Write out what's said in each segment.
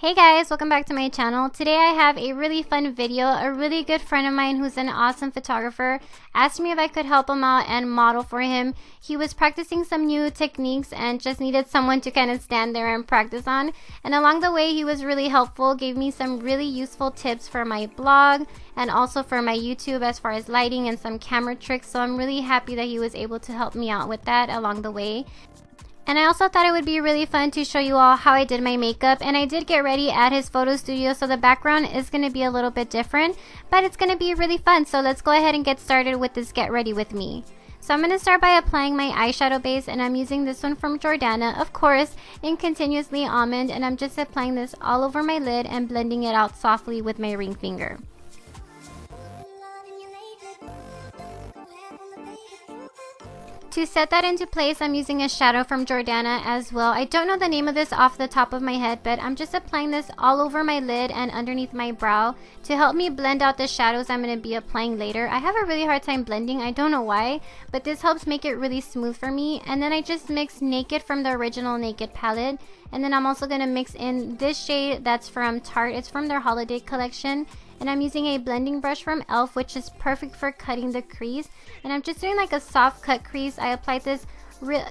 Hey guys, welcome back to my channel. Today I have a really fun video. A really good friend of mine who's an awesome photographer asked me if I could help him out and model for him. He was practicing some new techniques and just needed someone to kind of stand there and practice on. And along the way he was really helpful, gave me some really useful tips for my blog and also for my YouTube as far as lighting and some camera tricks. So I'm really happy that he was able to help me out with that along the way. And I also thought it would be really fun to show you all how I did my makeup. And I did get ready at his photo studio, so the background is going to be a little bit different, but it's going to be really fun. So let's go ahead and get started with this get ready with me. So I'm going to start by applying my eyeshadow base, and I'm using this one from Jordana, of course, in Continuously Almond. And I'm just applying this all over my lid and blending it out softly with my ring finger. To set that into place, I'm using a shadow from Jordana as well. I don't know the name of this off the top of my head, but I'm just applying this all over my lid and underneath my brow to help me blend out the shadows I'm going to be applying later. I have a really hard time blending, I don't know why, but this helps make it really smooth for me. And then I just mix Naked from the original Naked palette. And then I'm also going to mix in this shade that's from Tarte. It's from their holiday collection. And I'm using a blending brush from e.l.f. which is perfect for cutting the crease. And I'm just doing like a soft cut crease. I applied this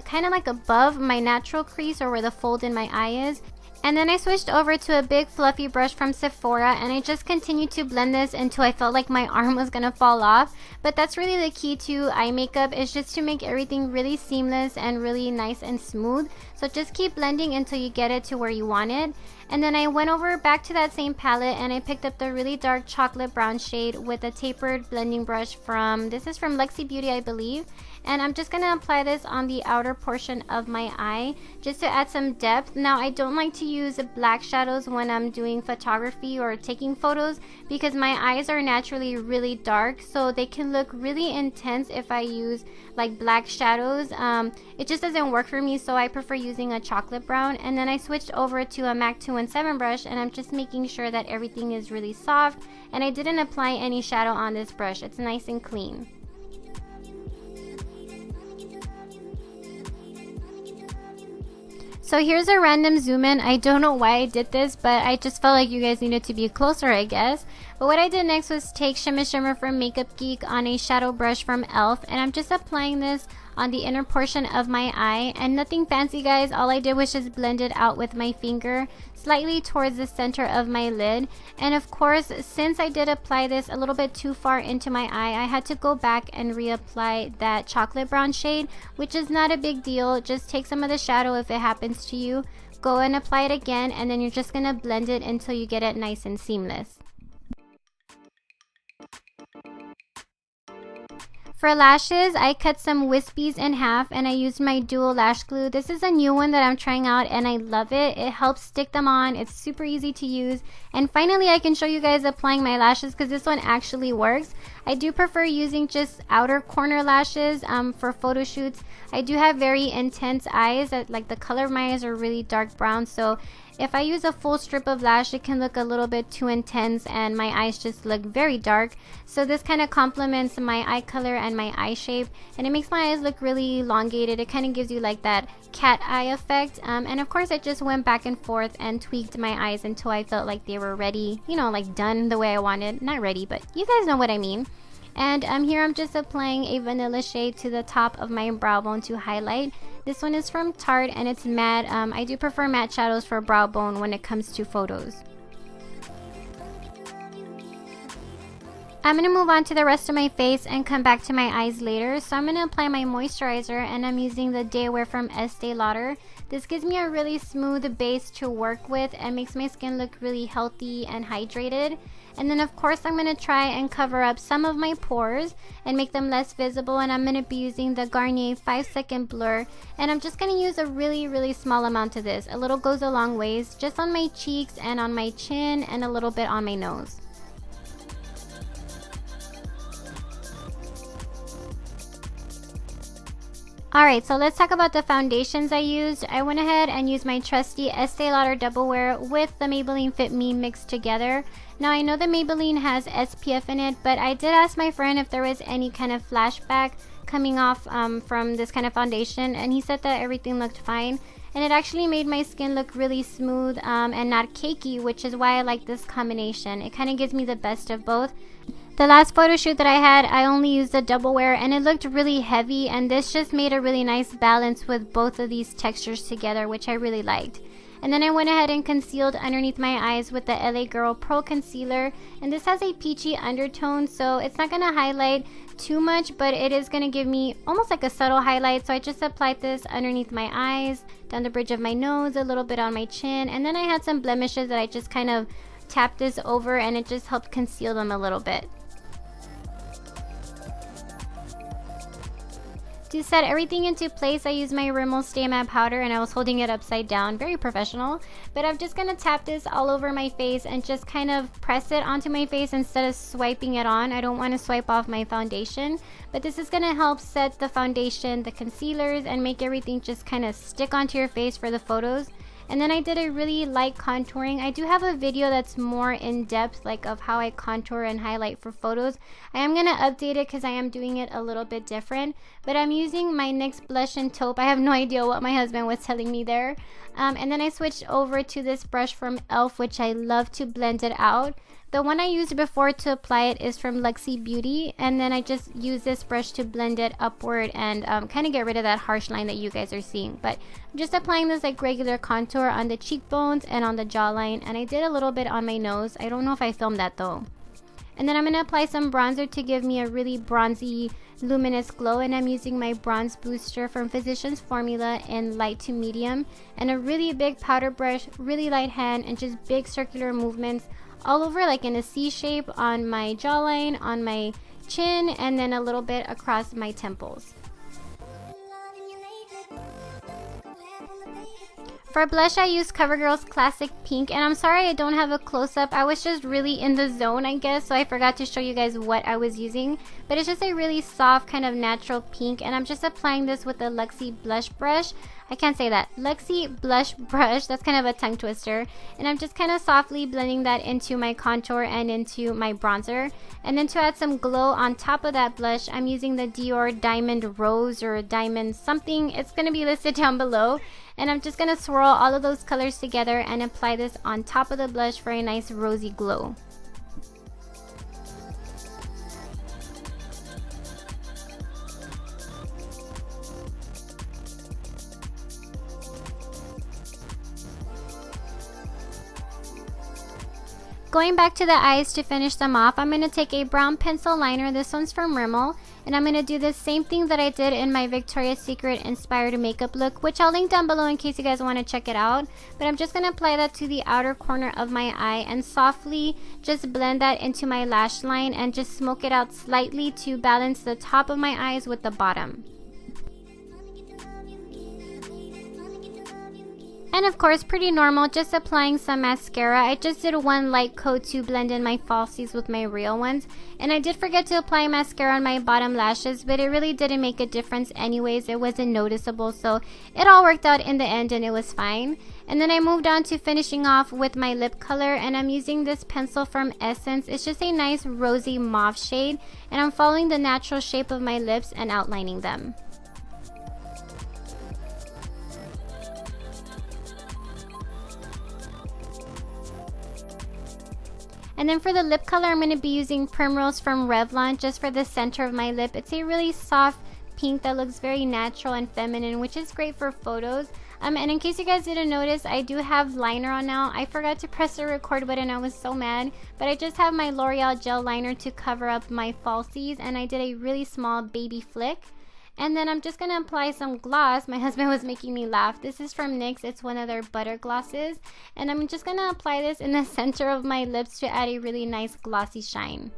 kind of like above my natural crease or where the fold in my eye is. And then I switched over to a big fluffy brush from Sephora, and I just continued to blend this until I felt like my arm was gonna fall off. But that's really the key to eye makeup, is just to make everything really seamless and really nice and smooth. So just keep blending until you get it to where you want it. And then I went over back to that same palette and I picked up the really dark chocolate brown shade with a tapered blending brush from, this is from Luxie Beauty, I believe. And I'm just going to apply this on the outer portion of my eye just to add some depth. Now, I don't like to use black shadows when I'm doing photography or taking photos because my eyes are naturally really dark, so they can look really intense if I use like black shadows. It just doesn't work for me, so I prefer using a chocolate brown. And then I switched over to a MAC 217 brush, and I'm just making sure that everything is really soft, and I didn't apply any shadow on this brush. It's nice and clean. So here's a random zoom in. I don't know why I did this, but I just felt like you guys needed to be closer, I guess. But what I did next was take Shimma from Makeup Geek on a shadow brush from e.l.f. and I'm just applying this on the inner portion of my eye. And nothing fancy, guys. All I did was just blend it out with my finger slightly towards the center of my lid. And of course, since I did apply this a little bit too far into my eye, I had to go back and reapply that chocolate brown shade, which is not a big deal. Just take some of the shadow if it happens to you, go and apply it again, and then you're just gonna blend it until you get it nice and seamless. For lashes, I cut some wispies in half and I used my dual lash glue. This is a new one that I'm trying out and I love it. It helps stick them on. It's super easy to use. And finally, I can show you guys applying my lashes because this one actually works. I do prefer using just outer corner lashes for photo shoots. I do have very intense eyes, like the color of my eyes are really dark brown, so if I use a full strip of lash, it can look a little bit too intense and my eyes just look very dark. So this kind of complements my eye color and my eye shape, and it makes my eyes look really elongated. It kind of gives you like that cat eye effect. And of course I just went back and forth and tweaked my eyes until I felt like they were ready, you know, like done the way I wanted. Not ready, but you guys know what I mean. And here I'm just applying a vanilla shade to the top of my brow bone to highlight. This one is from Tarte and it's matte. I do prefer matte shadows for brow bone when it comes to photos. I'm going to move on to the rest of my face and come back to my eyes later. So I'm going to apply my moisturizer and I'm using the DayWear from Estee Lauder. This gives me a really smooth base to work with and makes my skin look really healthy and hydrated. And then of course I'm going to try and cover up some of my pores and make them less visible, and I'm going to be using the Garnier 5-second blur, and I'm just going to use a really small amount of this. A little goes a long ways, just on my cheeks and on my chin and a little bit on my nose. Alright, so let's talk about the foundations I used. I went ahead and used my trusty Estee Lauder Double Wear with the Maybelline Fit Me mixed together. Now I know the Maybelline has SPF in it, but I did ask my friend if there was any kind of flashback coming off from this kind of foundation, and he said that everything looked fine. and it actually made my skin look really smooth and not cakey, which is why I like this combination. It kind of gives me the best of both. The last photo shoot that I had, I only used the double wear and it looked really heavy, and this just made a really nice balance with both of these textures together, which I really liked. And then I went ahead and concealed underneath my eyes with the LA Girl Pro Concealer, and this has a peachy undertone, so it's not going to highlight too much, but it is going to give me almost like a subtle highlight. So I just applied this underneath my eyes, down the bridge of my nose, a little bit on my chin, and then I had some blemishes that I just kind of tapped this over, and it just helped conceal them a little bit. To set everything into place, I used my Rimmel Stay Matte Powder, and I was holding it upside down, very professional. But I'm just going to tap this all over my face and just kind of press it onto my face instead of swiping it on. I don't want to swipe off my foundation, but this is going to help set the foundation, the concealers, and make everything just kind of stick onto your face for the photos. And then I did a really light contouring. I do have a video that's more in depth, like of how I contour and highlight for photos. I am going to update it because I am doing it a little bit different. But I'm using my NYX blush and taupe. I have no idea what my husband was telling me there. And then I switched over to this brush from e.l.f., which I love to blend it out. The one I used before to apply it is from Luxie Beauty, and then I just use this brush to blend it upward and kind of get rid of that harsh line that you guys are seeing. But I'm just applying this like regular contour on the cheekbones and on the jawline, and I did a little bit on my nose. I don't know if I filmed that though. And then I'm going to apply some bronzer to give me a really bronzy, luminous glow, and I'm using my bronze booster from Physicians Formula in light to medium, and a really big powder brush, really light hand, and just big circular movements all over, like in a C shape on my jawline, on my chin, and then a little bit across my temples. For blush, I used CoverGirl's Classic Pink, and I'm sorry I don't have a close-up. I was just really in the zone, I guess, so I forgot to show you guys what I was using. But it's just a really soft, kind of natural pink, and I'm just applying this with the Luxie Blush Brush. I can't say that. Luxie Blush Brush, that's kind of a tongue twister. And I'm just kind of softly blending that into my contour and into my bronzer. And then to add some glow on top of that blush, I'm using the Dior Diamond Rose or Diamond something. It's going to be listed down below. And I'm just going to swirl all of those colors together and apply this on top of the blush for a nice rosy glow. Going back to the eyes to finish them off, I'm going to take a brown pencil liner. This one's from Rimmel. And I'm going to do the same thing that I did in my Victoria's Secret inspired makeup look, which I'll link down below in case you guys want to check it out. But I'm just going to apply that to the outer corner of my eye and softly just blend that into my lash line and just smoke it out slightly to balance the top of my eyes with the bottom. And of course, pretty normal, just applying some mascara. I just did one light coat to blend in my falsies with my real ones. And I did forget to apply mascara on my bottom lashes, but it really didn't make a difference anyways. It wasn't noticeable, so it all worked out in the end and it was fine. And then I moved on to finishing off with my lip color, and I'm using this pencil from Essence. It's just a nice rosy mauve shade, and I'm following the natural shape of my lips and outlining them. And then for the lip color, I'm going to be using Primrose from Revlon just for the center of my lip. It's a really soft pink that looks very natural and feminine, which is great for photos. And in case you guys didn't notice, I do have liner on now. I forgot to press the record button. I was so mad. But I just have my L'Oreal gel liner to cover up my falsies, and I did a really small baby flick. And then I'm just going to apply some gloss. My husband was making me laugh. This is from NYX. It's one of their butter glosses. And I'm just going to apply this in the center of my lips to add a really nice glossy shine.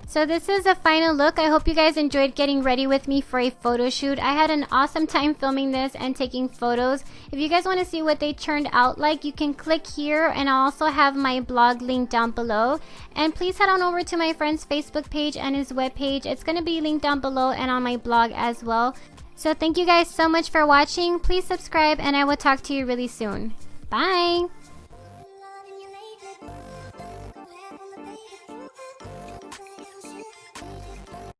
So this is the final look. I hope you guys enjoyed getting ready with me for a photo shoot. I had an awesome time filming this and taking photos. If you guys want to see what they turned out like, you can click here, and I'll also have my blog linked down below. And please head on over to my friend's Facebook page and his webpage. It's going to be linked down below and on my blog as well. So thank you guys so much for watching. Please subscribe, and I will talk to you really soon. Bye!